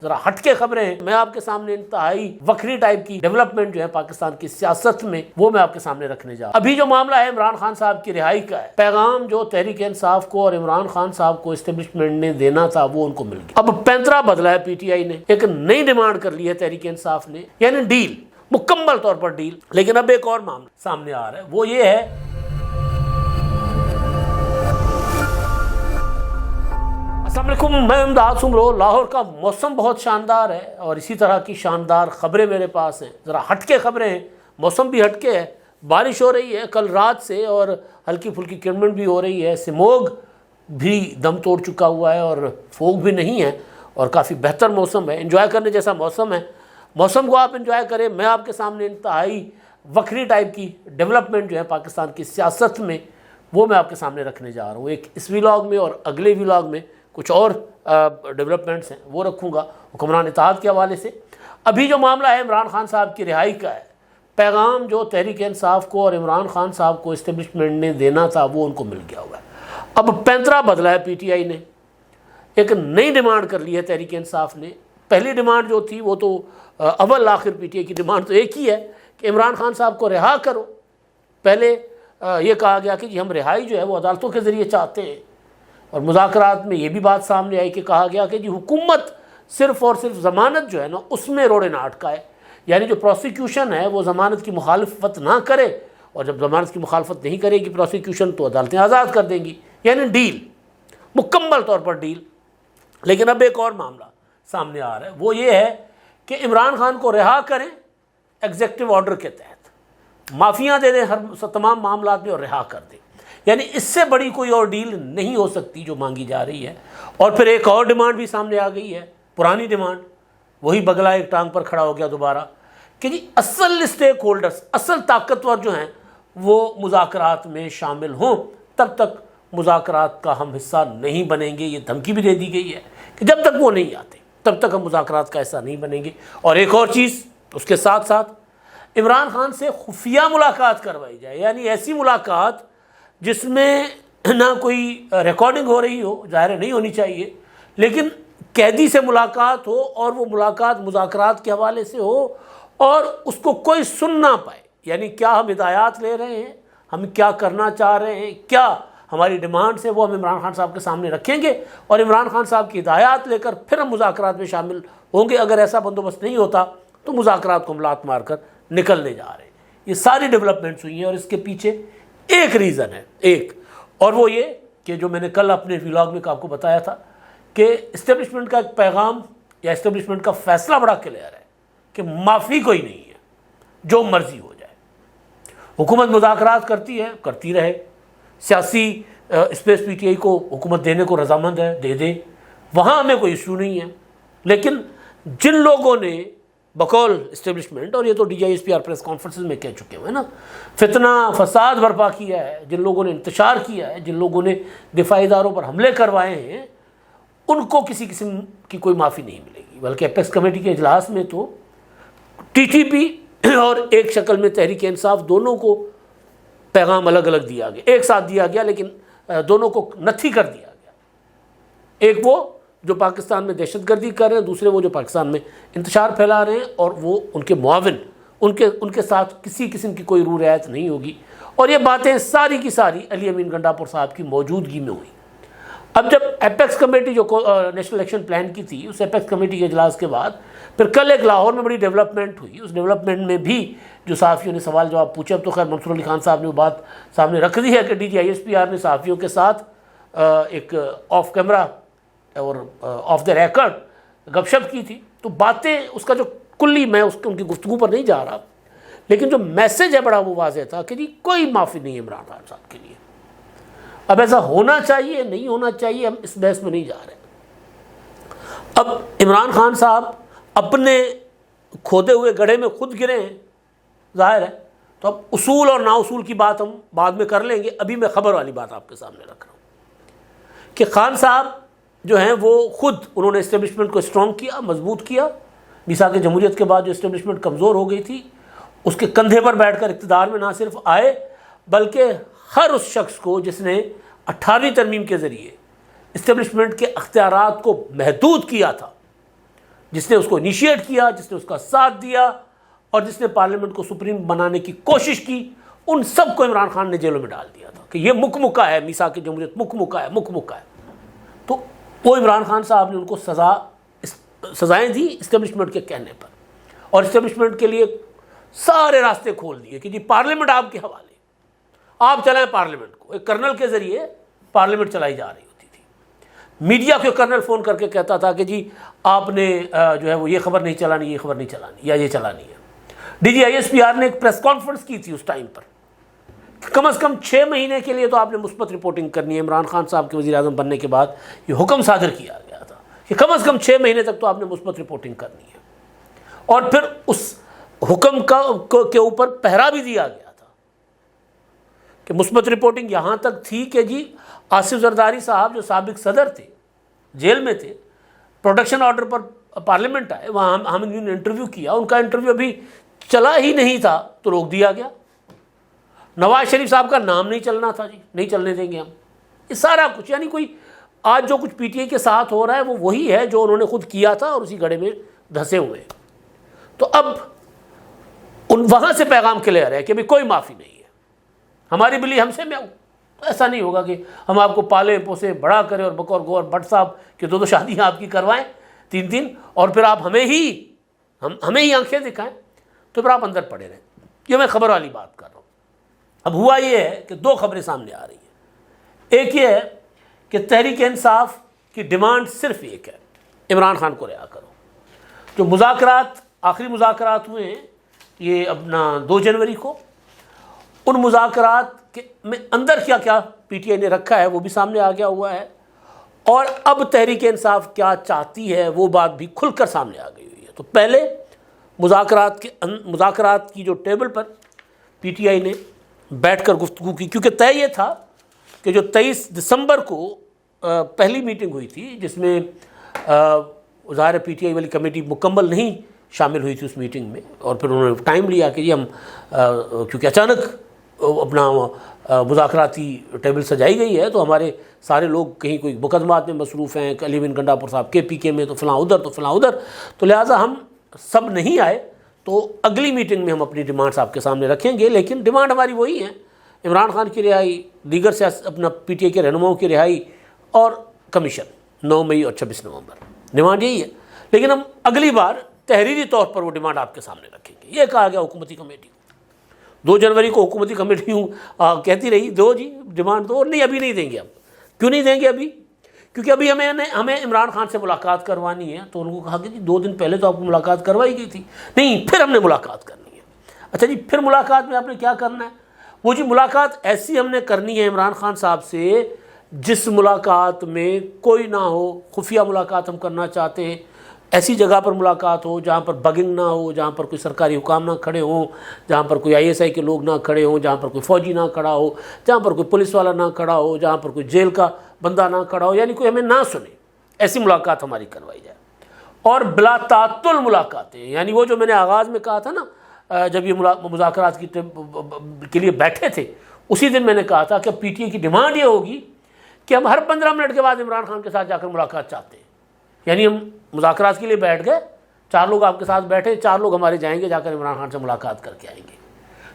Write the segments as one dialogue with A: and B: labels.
A: जरा हटके खबरें मैं आपके सामने इंतहाई वक्री टाइप की डेवलपमेंट जो है पाकिस्तान की सियासत में, वो मैं आपके सामने रखने जा रहा हूं। अभी जो मामला है इमरान खान साहब की रिहाई का है, पैगाम जो तहरीक इंसाफ को और इमरान खान साहब को एस्टेब्लिशमेंट ने देना था वो उनको मिल गया। अब पैंतरा बदला है पीटीआई ने, एक नई डिमांड कर ली है तहरीक इंसाफ ने, यानी डील, मुकम्मल तौर पर डील। लेकिन अब एक और मामला सामने आ रहा है, वो ये है मैं इमदाद सुमरो। लाहौर का मौसम बहुत शानदार है और इसी तरह की शानदार खबरें मेरे पास हैं। ज़रा हटके खबरें हैं, मौसम भी हटके है, बारिश हो रही है कल रात से और हल्की फुल्की किरमट भी हो रही है। स्मोग भी दम तोड़ चुका हुआ है और फोग भी नहीं है और काफ़ी बेहतर मौसम है, एंजॉय करने जैसा मौसम है। मौसम को आप एंजॉय करें। मैं आपके सामने इंतहाई वक्री टाइप की डेवलपमेंट जो है पाकिस्तान की सियासत में, वो मैं आपके सामने रखने जा रहा हूँ। एक इस व्लॉग में और अगले व्लॉग में कुछ और डेवलपमेंट्स हैं वो रखूँगा हुक्मरान इत्तेहाद के हवाले से। अभी जो मामला है इमरान खान साहब की रिहाई का है, पैगाम जो तहरीक इंसाफ को और इमरान खान साहब को एस्टेब्लिशमेंट ने देना था वो उनको मिल गया हुआ है। अब पैंतरा बदला है पीटीआई ने, एक नई डिमांड कर ली है तहरीक इंसाफ ने। पहली डिमांड जो थी वो तो अव्वल आखिर पीटीआई की डिमांड तो एक ही है कि इमरान खान साहब को रिहा करो। पहले ये कहा गया कि हम रिहाई जो है वो अदालतों के ज़रिए चाहते हैं और मुज़ाकरात में ये भी बात सामने आई कि कहा गया कि जी हुकूमत सिर्फ़ और सिर्फ ज़मानत जो है ना उसमें रोड़े ना अटकाए, यानी जो प्रोसिक्यूशन है वो ज़मानत की मुखालफत ना करे और जब ज़मानत की मुखालफत नहीं करेगी प्रोसिक्यूशन तो अदालतें आज़ाद कर देंगी, यानी डील, मुकम्मल तौर पर डील। लेकिन अब एक और मामला सामने आ रहा है, वो ये है कि इमरान खान को रिहा करें एग्जेक्टिव ऑर्डर के तहत, माफ़ियाँ दे दें हर तमाम मामला में और रिहा कर दें, यानी इससे बड़ी कोई और डील नहीं हो सकती जो मांगी जा रही है। और फिर एक और डिमांड भी सामने आ गई है, पुरानी डिमांड, वही बगला एक टांग पर खड़ा हो गया दोबारा कि जी असल स्टेक होल्डर्स, असल ताकतवर जो हैं वो मुज़ाकरात में शामिल हों, तब तक मुज़ाकरात का हम हिस्सा नहीं बनेंगे। ये धमकी भी दे दी गई है कि जब तक वो नहीं आते तब तक हम मुज़ाकरात का हिस्सा नहीं बनेंगे। और एक और चीज़ उसके साथ साथ इमरान खान से खुफिया मुलाकात करवाई जाए, यानी ऐसी मुलाकात जिसमें ना कोई रिकॉर्डिंग हो रही हो, ज़ाहिर नहीं होनी चाहिए, लेकिन कैदी से मुलाकात हो और वो मुलाकात मुज़ाकरात के हवाले से हो और उसको कोई सुन ना पाए, यानी क्या हम हिदायत ले रहे हैं, हम क्या करना चाह रहे हैं, क्या हमारी डिमांड्स है, वो हम इमरान खान साहब के सामने रखेंगे और इमरान खान साहब की हिदायत लेकर फिर हम मुज़ाकरात में शामिल होंगे। अगर ऐसा बंदोबस्त नहीं होता तो मुज़ाकरात को हम लात मार कर निकलने जा रहे हैं। ये सारी डेवलपमेंट्स हुई हैं और इसके पीछे एक रीज़न है, एक, और वो ये कि जो मैंने कल अपने व्लॉग में आपको बताया था कि इस्टेब्लिशमेंट का एक पैगाम या इस्टेब्लिशमेंट का फैसला बड़ा क्लियर है कि माफ़ी कोई नहीं है, जो मर्जी हो जाए। हुकूमत मुज़ाकरात करती है, करती रहे, सियासी स्पेस पीटीआई को हुकूमत देने को रजामंद है, दे दे, वहाँ हमें कोई इशू नहीं है। लेकिन जिन लोगों ने बकौल इस्टेब्लिशमेंट, और ये तो DGISPR प्रेस कॉन्फ्रेंसेस में कह चुके हैं ना, फितना फसाद बर्पा किया है, जिन लोगों ने इंतशार किया है, जिन लोगों ने दिफाई इदारों पर हमले करवाए हैं, उनको किसी किस्म की कोई माफ़ी नहीं मिलेगी। बल्कि एपेक्स कमेटी के इजलास में तो TTP और एक शक्ल में तहरीक इंसाफ दोनों को पैगाम अलग अलग दिया गया, एक साथ दिया गया, लेकिन दोनों को नथी कर दिया गया। एक वो जो पाकिस्तान में दहशतगर्दी कर रहे हैं, दूसरे वो जो पाकिस्तान में इंतशार फैला रहे हैं, और वो उनके मुआविन, उनके साथ किसी किस्म की कोई रू रियायत नहीं होगी। और ये बातें सारी की सारी अली अमीन गंडापुर साहब की मौजूदगी में हुई। अब जब एपेक्स कमेटी जो नेशनल एक्शन प्लान की थी, उस एपेक्स कमेटी के इजलास के बाद फिर कल एक लाहौर में बड़ी डेवलपमेंट हुई। उस डेवलपमेंट में भी जो सहाफ़ियों ने सवाल जवाब पूछे, अब तो खैर मंसूर अली खान साहब ने वो बात सामने रख दी है कि DGISPR ने सहाफ़ियों के साथ एक ऑफ कैमरा और ऑफ द रिकॉर्ड गपशप की थी। तो बातें, उसका जो कुल्ली, मैं उनकी गुफ्तगू पर नहीं जा रहा, लेकिन जो मैसेज है बड़ा वो वाज़ेह था कि जी कोई माफ़ी नहीं है इमरान खान साहब के लिए। अब ऐसा होना चाहिए नहीं होना चाहिए, हम इस बहस में नहीं जा रहे। अब इमरान खान साहब अपने खोदे हुए गड्ढे में खुद गिरे हैं, जाहिर है, तो अब उसूल और नाउसूल की बात हम बाद में कर लेंगे। अभी मैं ख़बर वाली बात आपके सामने रख रहा हूँ कि खान साहब जो हैं वो खुद, उन्होंने इस्टेब्लिशमेंट को स्ट्रॉन्ग किया, मजबूत किया। मिसाक जमहूरियत के बाद जो इस्टेब्लिशमेंट कमज़ोर हो गई थी, उसके कंधे पर बैठकर इक़्तिदार में ना सिर्फ आए, बल्कि हर उस शख्स को जिसने 18वीं तरमीम के ज़रिए इस्टेब्लिशमेंट के अख्तियारात को महदूद किया था, जिसने उसको इनिशिएट किया, जिसने उसका साथ दिया और जिसने पार्लियामेंट को सुप्रीम बनाने की कोशिश की, उन सबको इमरान खान ने जेलों में डाल दिया था कि ये मुकमुका है, मीसाक की जमहूरियत मुकमुका है, मुकमुका है। तो वो इमरान खान साहब ने उनको सजाएं दी इस्टेब्लिशमेंट के कहने पर, और इस्टेब्लिशमेंट के लिए सारे रास्ते खोल दिए कि जी पार्लियामेंट आपके हवाले, आप चलाएं पार्लियामेंट को। एक कर्नल के जरिए पार्लियामेंट चलाई जा रही होती थी। मीडिया को कर्नल फ़ोन करके कहता था कि जी आपने जो है वो ये खबर नहीं चलानी, ये खबर नहीं चलानी, या ये चलानी है। DGISPR ने एक प्रेस कॉन्फ्रेंस की थी उस टाइम पर, कम से कम 6 महीने के लिए तो आपने मुस्बत रिपोर्टिंग करनी है। इमरान खान साहब के वज़ीर-ए-आज़म बनने के बाद ये हुक्म सादर किया गया था कि कम से कम 6 महीने तक तो आपने मुस्बत रिपोर्टिंग करनी है, और फिर उस हुक्म के ऊपर पहरा भी दिया गया था कि मुस्बत रिपोर्टिंग यहाँ तक थी कि जी आसिफ जरदारी साहब जो साबिक सदर थे, जेल में थे, प्रोटेक्शन ऑर्डर पर पार्लियामेंट आए, वहाँ हमने इंटरव्यू किया, उनका इंटरव्यू अभी चला ही नहीं था तो रोक दिया गया। नवाज शरीफ साहब का नाम नहीं चलना था जी, नहीं चलने देंगे हम। ये सारा कुछ, यानी कोई आज जो कुछ PTI के साथ हो रहा है वो वही है जो उन्होंने खुद किया था और उसी घड़े में धंसे हुए हैं। तो अब उन वहाँ से पैगाम क्लियर है कि भाई कोई माफ़ी नहीं है, हमारी बिल्ली हमसे म्याऊं। ऐसा नहीं होगा कि हम आपको पाले पोसे बड़ा करें और बकौर गौर भट्ट साहब कि 2 शादियाँ आपकी करवाएं 3 और फिर आप हमें ही आंखें दिखाएं, तो फिर आप अंदर पड़े रहें। ये मैं खबर वाली बात कर रहा हूँ। अब हुआ ये है कि 2 खबरें सामने आ रही हैं। एक ये है कि तहरीक इंसाफ की डिमांड सिर्फ एक है, इमरान खान को रिहा करो। जो मुज़ाकरात, आखिरी मुज़ाकरात हुए हैं ये अपना 2 जनवरी को, उन मुज़ाकरात के में अंदर क्या क्या PTI ने रखा है वो भी सामने आ गया हुआ है, और अब तहरीक इंसाफ क्या चाहती है वो बात भी खुलकर सामने आ गई हुई है। तो पहले मुज़ाकरात की जो टेबल पर PTI ने बैठकर गुफ्तगू की, क्योंकि तय ये था कि जो 23 दिसंबर को पहली मीटिंग हुई थी जिसमें ज़ाहिर PTI वाली कमेटी मुकम्मल नहीं शामिल हुई थी उस मीटिंग में, और फिर उन्होंने टाइम लिया कि जी हम क्योंकि अचानक अपना मुज़ाकराती टेबल सजाई गई है तो हमारे सारे लोग कहीं कोई मुकदमात में मसरूफ़ हैं, अली बिन गंडापुर साहब KPK में, तो फ़लाँ उधर तो फ़लाँ उधर, तो लिहाजा हम सब नहीं आए, तो अगली मीटिंग में हम अपनी डिमांड्स आपके सामने रखेंगे। लेकिन डिमांड हमारी वही है, इमरान खान की रिहाई, दीगर से अपना PTI के रहनुमाओं की रिहाई और कमीशन 9 मई और 26 नवंबर, डिमांड यही है। लेकिन हम अगली बार तहरीरी तौर पर वो डिमांड आपके सामने रखेंगे, ये कहा गया हुकूमती कमेटी को। 2 जनवरी को हुकूमती कमेटी कहती रही दो जी डिमांड दो, नहीं अभी नहीं देंगे। अब क्यों नहीं देंगे? अभी क्योंकि अभी हमें इमरान खान से मुलाकात करवानी है। तो उनको कहा कि जी 2 दिन पहले तो आपको मुलाकात करवाई गई थी। नहीं, फिर हमने मुलाकात करनी है। अच्छा जी, फिर मुलाकात में आपने क्या करना है? वो जी मुलाकात ऐसी हमने करनी है इमरान खान साहब से जिस मुलाकात में कोई ना हो, खुफिया मुलाकात हम करना चाहते हैं। ऐसी जगह पर मुलाकात हो जहाँ पर बगिंग ना हो, जहाँ पर कोई सरकारी हुकाम ना खड़े हों, जहाँ पर कोई ISI के लोग ना खड़े हों, जहाँ पर कोई फ़ौजी ना खड़ा हो, जहाँ पर कोई पुलिस वाला ना खड़ा हो, जहाँ पर कोई जेल का बंदा ना खड़ा हो, यानी कोई हमें ना सुने, ऐसी मुलाकात हमारी करवाई जाए। और बिला तातुल मुलाकातें, यानी वो जो मैंने आगाज़ में कहा था ना, जब ये मुज़ाकरात के लिए बैठे थे उसी दिन मैंने कहा था कि PTI की डिमांड ये होगी कि हम हर 15 मिनट के बाद इमरान खान के साथ जाकर मुलाकात चाहते हैं। यानी हम मुज़ाकरात के लिए बैठ गए, 4 लोग आपके साथ बैठे, 4 लोग हमारे जाएंगे, जाकर इमरान खान से मुलाकात करके आएंगे।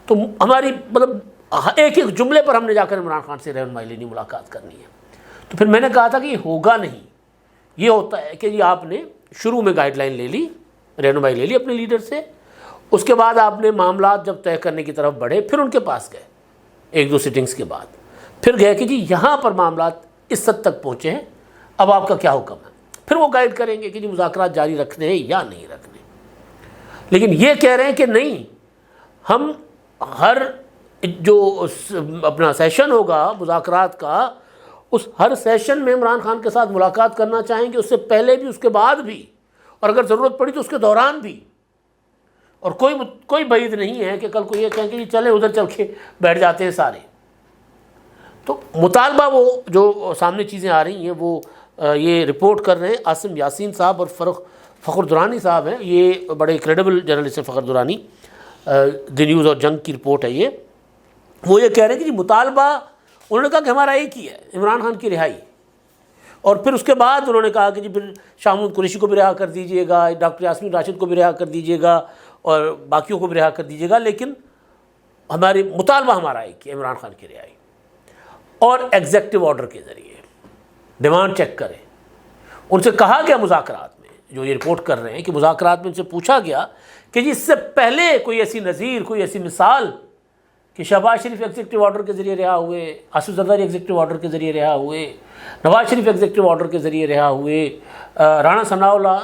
A: तो हमारी मतलब एक एक जुमले पर हमने जाकर इमरान खान से रहनुमाई लेनी, मुलाकात करनी है। तो फिर मैंने कहा था कि ये होगा नहीं। ये होता है कि जी आपने शुरू में गाइडलाइन ले ली, रहनुमाई ले ली अपने लीडर से, उसके बाद आपने मामला जब तय करने की तरफ बढ़े, फिर उनके पास गए 1-2 सिटिंग्स के बाद, फिर गए कि जी यहाँ पर मामला इस हद तक पहुँचे हैं, अब आपका क्या हुक्म है। फिर वो गाइड करेंगे कि जी मुज़ाकरात जारी रखने हैं या नहीं रखने। लेकिन ये कह रहे हैं कि नहीं, हम हर जो अपना सेशन होगा मुज़ाकरात का, उस हर सेशन में इमरान खान के साथ मुलाकात करना चाहेंगे, उससे पहले भी, उसके बाद भी, और अगर ज़रूरत पड़ी तो उसके दौरान भी। और कोई बईद नहीं है कि कल को ये कहें कि जी चले उधर चल के बैठ जाते हैं सारे। तो मुतालबा वो जो सामने चीज़ें आ रही हैं वो ये रिपोर्ट कर रहे हैं आसिम यासीन साहब और फ़खर दुरानी साहब हैं। ये बड़े क्रेडिबल जर्नलिस्ट हैं फ़खर दुरानी, द न्यूज़ और जंग की रिपोर्ट है ये। वो ये कह रहे हैं कि जी मुतालबा, उन्होंने कहा कि हमारा एक ही है, इमरान खान की रिहाई। और फिर उसके बाद उन्होंने कहा कि जी फिर शाहमूद कुरैशी को भी रिहा कर दीजिएगा, डॉक्टर यास्मीन राशिद को भी रिहा कर दीजिएगा और बाकियों को भी रिहा कर दीजिएगा, लेकिन हमारी मुतालबा हमारा है कि इमरान खान की रिहाई और एग्जेक्टिव ऑर्डर के ज़रिए डिमांड चेक करें। उनसे कहा गया मुज़ाकरात में, जो ये रिपोर्ट कर रहे हैं कि मुज़ाकरात में उनसे पूछा गया कि जी इससे पहले कोई ऐसी नज़ीर, कोई ऐसी मिसाल कि शहबाज शरीफ एग्जीक्यूटिव ऑर्डर के ज़रिए रिहा हुए, आसिफ जरदारी एग्जीक्यूटिव ऑर्डर के ज़रिए रिहा हुए, नवाज शरीफ एग्जीक्यूटिव ऑर्डर के ज़रिए रिहा हुए, राणा सनाउल्लाह,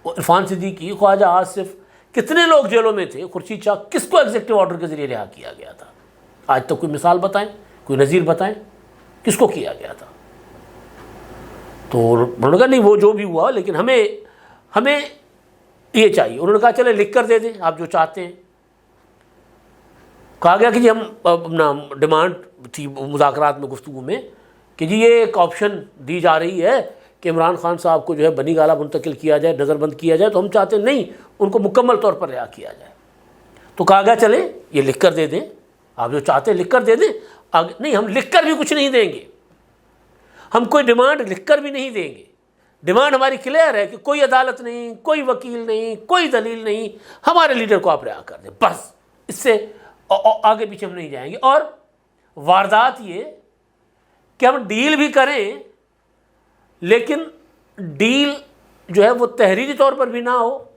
A: इरफान सिद्दीकी, ख्वाजा आसिफ, कितने लोग जेलों में थे, खुर्शीद शाह, किसको एग्जीक्यूटिव ऑर्डर के ज़रिए रिहा किया गया था? आज तक कोई मिसाल बताएं, कोई नज़ीर बताएं किसको किया गया था? तो उन्होंने कहा नहीं वो जो भी हुआ, लेकिन हमें ये चाहिए। उन्होंने कहा चले लिख कर दे दें आप जो चाहते हैं। कहा गया कि जी हम अपना डिमांड थी मुज़ाकरात में, गुफ्तगू में, कि जी ये एक ऑप्शन दी जा रही है कि इमरान खान साहब को जो है बनी गाला मुंतकिल किया जाए, नज़रबंद किया जाए, तो हम चाहते नहीं उनको मुकम्मल तौर पर रिहा किया जाए। तो कहा गया चले ये लिख कर दे दें, आप जो चाहते हैं लिख कर दे दें। आगे नहीं, हम लिख कर भी कुछ नहीं देंगे, हम कोई डिमांड लिख कर भी नहीं देंगे। डिमांड हमारी क्लियर है कि कोई अदालत नहीं, कोई वकील नहीं, कोई दलील नहीं, हमारे लीडर को आप रिहा कर दें, बस। इससे आगे पीछे हम नहीं जाएंगे। और वारदात ये कि हम डील भी करें, लेकिन डील जो है वो तहरीरी तौर पर भी ना हो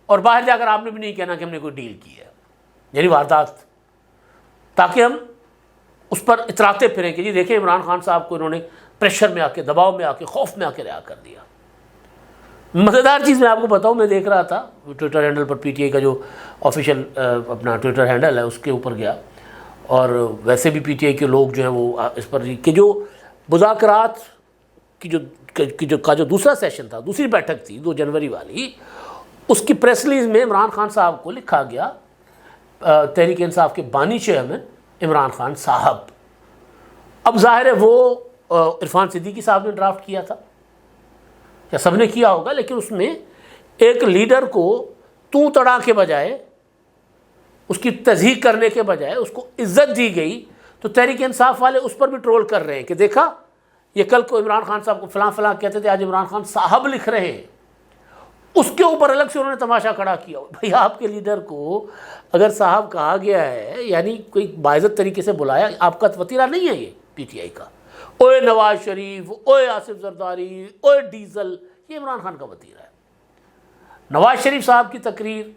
A: और बाहर जाकर आपने भी नहीं कहना कि हमने कोई डील की है, यानी वारदात, ताकि हम उस पर इतराते फिरें कि जी देखें इमरान खान साहब को इन्होंने प्रेशर में आके, दबाव में आके, खौफ में आके रिहा कर दिया। मज़ेदार चीज़ मैं आपको बताऊं, मैं देख रहा था ट्विटर हैंडल पर, पीटीआई का जो ऑफिशियल अपना ट्विटर हैंडल है उसके ऊपर गया, और वैसे भी पीटीआई के लोग जो हैं वो इस पर कि जो मुज़ाकरात की जो दूसरा सेशन था, दूसरी बैठक थी 2 जनवरी वाली, उसकी प्रेस रिलीज में इमरान खान साहब को लिखा गया तहरीक इंसाफ के बानी चेयरमैन इमरान खान साहब। अब जाहिर है वो इरफान सिद्दीकी साहब ने ड्राफ्ट किया था या सबने किया होगा, लेकिन उसमें एक लीडर को तू तड़ा के बजाय, उसकी तज़हीक करने के बजाय उसको इज्जत दी गई। तो तहरीक इंसाफ वाले उस पर भी ट्रोल कर रहे हैं कि देखा ये कल को इमरान खान साहब को फलां फलां कहते थे, आज इमरान खान साहब लिख रहे हैं। उसके ऊपर अलग से उन्होंने तमाशा खड़ा किया। भाई आपके लीडर को अगर साहब कहा गया है, यानी कोई बाइज़्ज़त तरीके से बुलाया, आपका वतीरा नहीं है ये पीटीआई का। ओए नवाज शरीफ, ओए आसिफ जरदारी, ओए डीजल, ये इमरान खान का वतीरा है। नवाज शरीफ साहब की तकरीर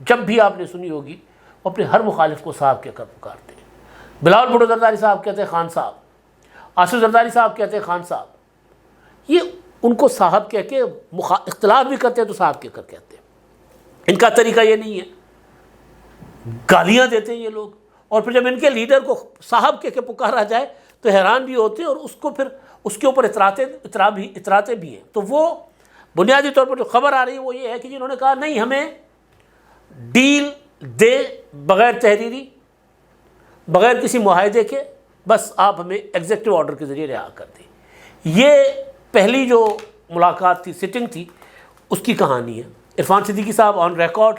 A: जब भी आपने सुनी होगी, वो अपने हर मुखालिफ को साहब कहकर पुकारते हैं। बिलावल भुट्टो जरदारी साहब कहते हैं खान साहब, आसिफ जरदारी साहब कहते हैं खान साहब। ये उनको साहब कह के इख्तिलाफ भी करते हैं तो साहब कहकर कहते हैं। इनका तरीका ये नहीं है, गालियाँ देते हैं ये लोग, और फिर जब इनके लीडर को साहब कह के पुकारा जाए तो हैरान भी होते हैं और उसको फिर उसके ऊपर इतराते भी हैं। तो वो बुनियादी तौर पर जो खबर आ रही है वो ये है कि जिन्होंने कहा नहीं हमें डील दे, बग़ैर तहरीरी, बग़ैर किसी मुआहदे के, बस आप हमें एग्जीक्यूटिव ऑर्डर के ज़रिए रिहा कर दें। ये पहली जो मुलाकात थी, सिटिंग थी, उसकी कहानी है। इरफान सिद्दीकी साहब ऑन रिकॉर्ड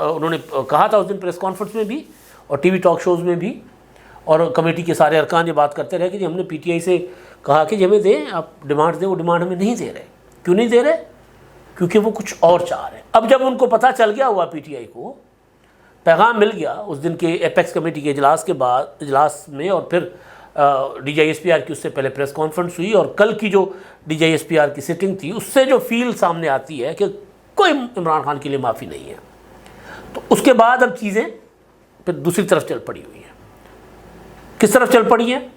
A: उन्होंने कहा था उस दिन प्रेस कॉन्फ्रेंस में भी और टीवी टॉक शोज़ में भी, और कमेटी के सारे अरकान ये बात करते रहे कि हमने पीटीआई से कहा कि हमें दें, आप डिमांड दें, वो डिमांड हमें नहीं दे रहे। क्यों नहीं दे रहे? क्योंकि वो कुछ और चाह रहे हैं। अब जब उनको पता चल गया हुआ, पीटीआई को पैगाम मिल गया उस दिन के एपेक्स कमेटी के इजलास में, और फिर DGISPR की उससे पहले प्रेस कॉन्फ्रेंस हुई, और कल की जो DGISPR की सिटिंग थी उससे जो फील सामने आती है कि कोई इमरान खान के लिए माफ़ी नहीं है, तो उसके बाद अब चीज़ें फिर दूसरी तरफ चल पड़ी हुई हैं। किस तरफ चल पड़ी हैं?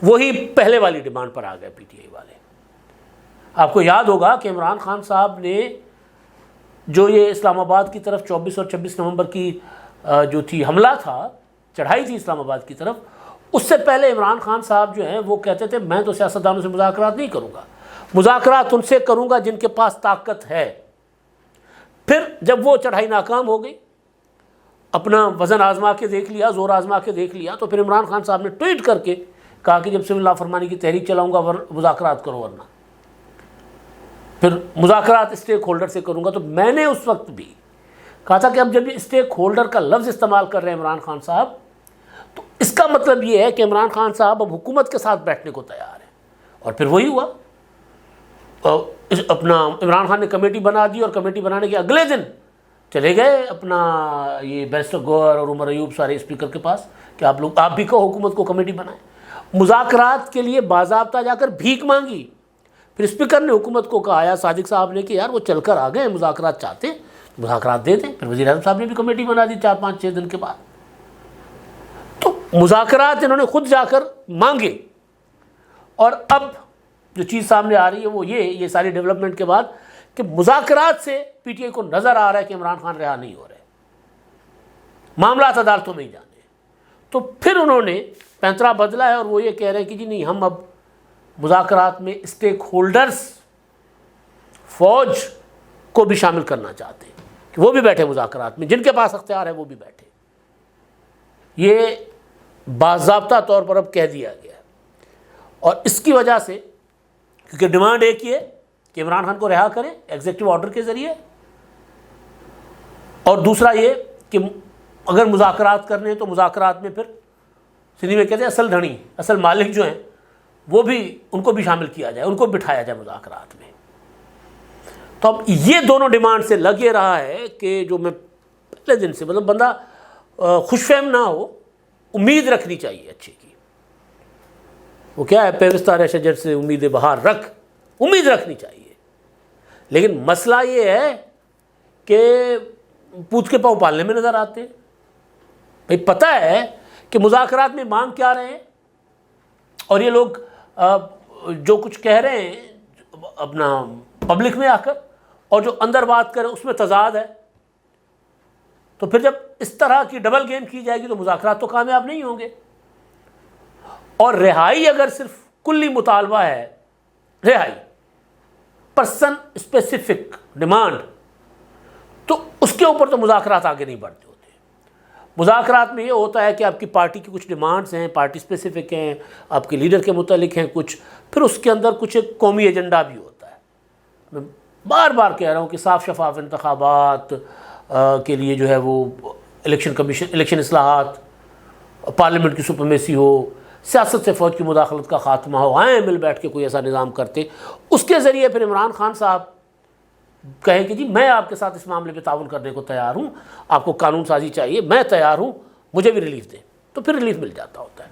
A: वही पहले वाली डिमांड पर आ गए पीटीआई वाले। आपको याद होगा कि इमरान खान साहब ने जो ये इस्लामाबाद की तरफ 24 और 26 नवंबर की जो थी हमला था, चढ़ाई थी इस्लामाबाद की तरफ, उससे पहले इमरान खान साहब जो हैं वो कहते थे मैं तो सियासतदानों से मुज़ाकरात नहीं करूँगा, मुज़ाकरात उनसे करूँगा जिनके पास ताकत है। फिर जब वो चढ़ाई नाकाम हो गई, अपना वज़न आजमा के देख लिया, जोर आजमा के देख लिया, तो फिर इमरान खान साहब ने ट्वीट करके कहा कि जब सिविल नाफरमानी की तहरीक चलाऊँगा मुज़ाकरात करो, वरना फिर मुज़ाकरात स्टेक होल्डर से करूँगा। तो मैंने उस वक्त भी कहा था कि अब जब ये स्टेक होल्डर का लफ्ज़ इस्तेमाल कर रहे हैं इमरान खान साहब, तो इसका मतलब ये है कि इमरान खान साहब अब हुकूमत के साथ बैठने को तैयार है। और फिर वही हुआ, अपना इमरान खान ने कमेटी बना दी और कमेटी बनाने के अगले दिन चले गए अपना ये बैरिस्टर गौहर और उमर अयूब सारे स्पीकर के पास कि आप भी कहो हुकूमत को कमेटी बनाए। मुज़ाकरात के लिए बाज़ाब्ता जाकर भीख मांगी। फिर स्पीकर ने हुकूमत को कहा, आया सादिक साहब ने कि यार वो चलकर आ गए, मुज़ाकरात चाहते, मुज़ाकरात दे दें। फिर वज़ीर आज़म साहब ने भी कमेटी बना दी 4-5-6 दिन के बाद। तो मुज़ाकरात इन्होंने खुद जाकर मांगे। और अब जो चीज़ सामने आ रही है वो ये सारी डेवलपमेंट के बाद कि मुज़ाकरात से पीटीआई को नज़र आ रहा है कि इमरान खान रिहा नहीं हो रहे, मामला अदालतों में ही जाने। तो फिर उन्होंने पैंतरा बदला है और वो ये कह रहे हैं कि जी नहीं, हम अब मुज़ाकरात में स्टेक होल्डर्स फौज को भी शामिल करना चाहते हैं कि वो भी बैठे मुज़ाकरात में, जिनके पास अख्तियार है वो भी बैठे। ये बाज़ाब्ता तौर पर अब कह दिया गया है। और इसकी वजह से, क्योंकि डिमांड एक ही है कि इमरान खान को रिहा करें एग्जीक्यूटिव ऑर्डर के ज़रिए, और दूसरा ये कि अगर मुज़ाकरात करने हैं तो मुज़ाकरात में फिर सिंधी में कहते हैं असल धनी, असल मालिक जो हैं वो भी, उनको भी शामिल किया जाए, उनको बिठाया जाए मुज़ाकरात में। तो अब ये दोनों डिमांड से लग ये रहा है कि जो मैं पहले दिन से, मतलब बंदा खुशफहम ना हो, उम्मीद रखनी चाहिए अच्छे की। वो क्या है, पेविस्तार शजर से उम्मीद बहार रख, उम्मीद रखनी चाहिए। लेकिन मसला ये है कि पूछ के पाँव पालने में नज़र आते हैं। भाई पता है कि मुज़ाकरात में मांग क्या रहे हैं, और ये लोग जो कुछ कह रहे हैं अपना पब्लिक में आकर, और जो अंदर बात करें उसमें तजाद है। तो फिर जब इस तरह की डबल गेम की जाएगी तो मुज़ाकरात तो कामयाब नहीं होंगे। और रिहाई अगर सिर्फ कुल्ली मुतालबा है, रिहाई पर्सन स्पेसिफिक डिमांड, तो उसके ऊपर तो मुज़ाकरात आगे नहीं बढ़ते होते। मुज़ाकरात में ये होता है कि आपकी पार्टी की कुछ डिमांड्स हैं, पार्टी स्पेसिफिक हैं, आपके लीडर के मुतालिक हैं कुछ, फिर उसके अंदर कुछ एक कौमी एजेंडा भी होता है। मैं बार बार कह रहा हूँ कि साफ शफाफ इंतखाबात के लिए जो है वो इलेक्शन कमीशन, इलेक्शन इस्लाहात, पार्लियामेंट की सुपरमेसी हो, सियासत से फ़ौज की मुदाखलत का ख़ात्मा हो, आए मिल बैठ के कोई ऐसा निज़ाम करते, उसके ज़रिए फिर इमरान खान साहब कहें कि जी मैं आपके साथ इस मामले पे ताउन करने को तैयार हूँ, आपको कानून साजी चाहिए, मैं तैयार हूँ, मुझे भी रिलीफ दें, तो फिर रिलीफ मिल जाता होता है।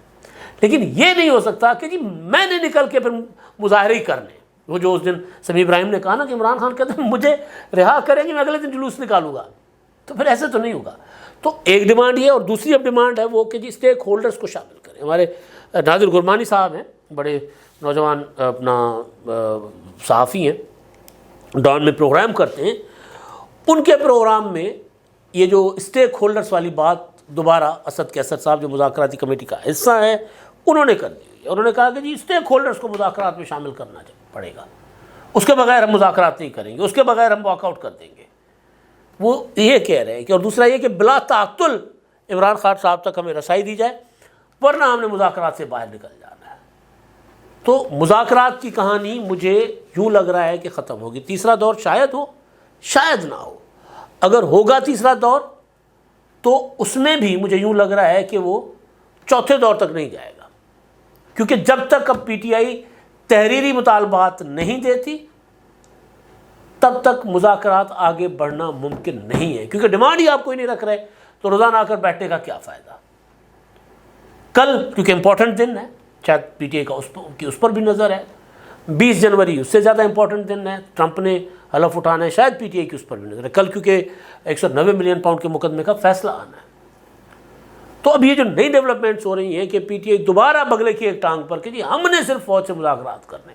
A: लेकिन ये नहीं हो सकता कि जी मैंने निकल के फिर मुजाहरे ही करने। वो जो उस दिन समी इब्राहिम ने कहा ना कि इमरान खान कहते हैं मुझे रिहा करेंगे, मैं अगले दिन जुलूस निकालूंगा, तो फिर ऐसे तो नहीं होगा। तो एक डिमांड ये, और दूसरी अब डिमांड है वो कि जी स्टेक होल्डर्स को शामिल करें। हमारे नादिर गुरमानी साहब हैं, बड़े नौजवान अपना सहाफ़ी हैं, डॉन में प्रोग्राम करते हैं। उनके प्रोग्राम में ये जो स्टेक होल्डर्स वाली बात दोबारा असद कैसर साहब जो मुज़ाकराती कमेटी का हिस्सा है उन्होंने कर दी। उन्होंने कहा कि जी स्टेक होल्डर्स को मुज़ाकरात में शामिल करना पड़ेगा, उसके बगैर हम मुज़ाकरात नहीं करेंगे, उसके बगैर हम वॉकआउट कर देंगे। वो ये कह रहे हैं कि, और दूसरा ये कि बिला ताअत्तुल इमरान खान साहब तक हमें रसाई दी जाए, वरना हमने मुज़ाकरात से बाहर निकल जाना है। तो मुज़ाकरात की कहानी मुझे यूँ लग रहा है कि ख़त्म होगी। तीसरा दौर शायद हो, शायद ना हो। अगर होगा तीसरा दौर तो उसमें भी मुझे यूँ लग रहा है कि वो चौथे दौर तक नहीं जाएगा, क्योंकि जब तक अब पीटीआई तहरीरी मुतालबात नहीं देती तब तक मुज़ाकरात आगे बढ़ना मुमकिन नहीं है। क्योंकि डिमांड ही आप कोई नहीं रख रहे तो रोज़ाना आकर बैठने का क्या फ़ायदा। कल क्योंकि इम्पोर्टेंट दिन है, शायद पीटीआई का उस पर भी नज़र है, 20 जनवरी उससे ज़्यादा इंपॉर्टेंट दिन है, ट्रंप ने हलफ उठाना है, शायद पीटीआई की उस पर भी नज़र है कल, क्योंकि 190 मिलियन पाउंड के मुकदमे का फैसला आना है। तो अब ये जो नई डेवलपमेंट्स हो रही हैं कि पीटीआई दोबारा बगले की एक टांग पर कि जी हमने सिर्फ फ़ौज से मुज़ाकरात करने,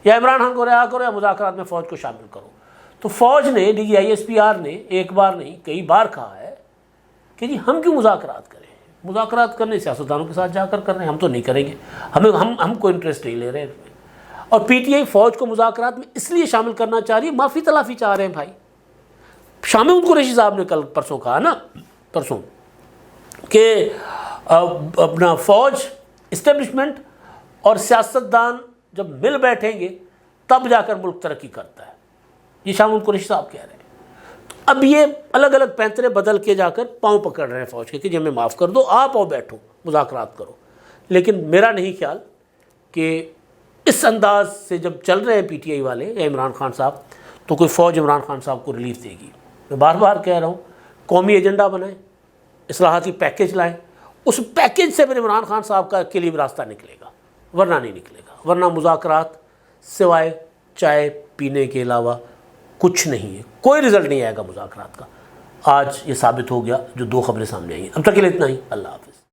A: या इमरान खान को रिहा करो या मुज़ाकरात में फ़ौज को शामिल करो। तो फ़ौज ने, DGISPR ने एक बार नहीं कई बार कहा है कि जी हम क्यों मुज़ाकरात करें, मुज़ाकरात करने सियासतदानों के साथ जाकर कर रहे हैं, हम तो नहीं करेंगे, हम कोई इंटरेस्ट नहीं ले रहे हैं। और पीटीआई फ़ौज को मुज़ाकरात में इसलिए शामिल करना चाह रही है, माफ़ी तलाफ़ी चाह रहे हैं भाई। शामिल कुरैशी साहब ने कल परसों कहा ना, परसों कि अपना फ़ौज, इस्टेब्लिशमेंट और सियासतदान जब मिल बैठेंगे तब जाकर मुल्क तरक्की करता है, ये शामिल कुरैशी साहब कह रहे हैं। अब ये अलग अलग पैंतरे बदल के जाकर पाँव पकड़ रहे हैं फ़ौज के कि जी हमें माफ़ कर दो, आप आओ बैठो मुज़ाकरात करो। लेकिन मेरा नहीं ख्याल कि इस अंदाज से जब चल रहे हैं पीटीआई वाले या इमरान खान साहब, तो कोई फ़ौज इमरान खान साहब को रिलीफ देगी। मैं बार बार कह रहा हूँ, कौमी एजेंडा बनाएं, इस्लाहाती पैकेज लाएं, उस पैकेज से फिर इमरान खान साहब का के लिए भी रास्ता निकलेगा, वरना नहीं निकलेगा। वरना मुज़ाकरात सिवाय चाय पीने के अलावा कुछ नहीं है, कोई रिज़ल्ट नहीं आएगा मुज़ाकरात का। आज ये साबित हो गया जो 2 खबरें सामने आई हैं। अब तक के लिए इतना ही। अल्लाह हाफ़िज़।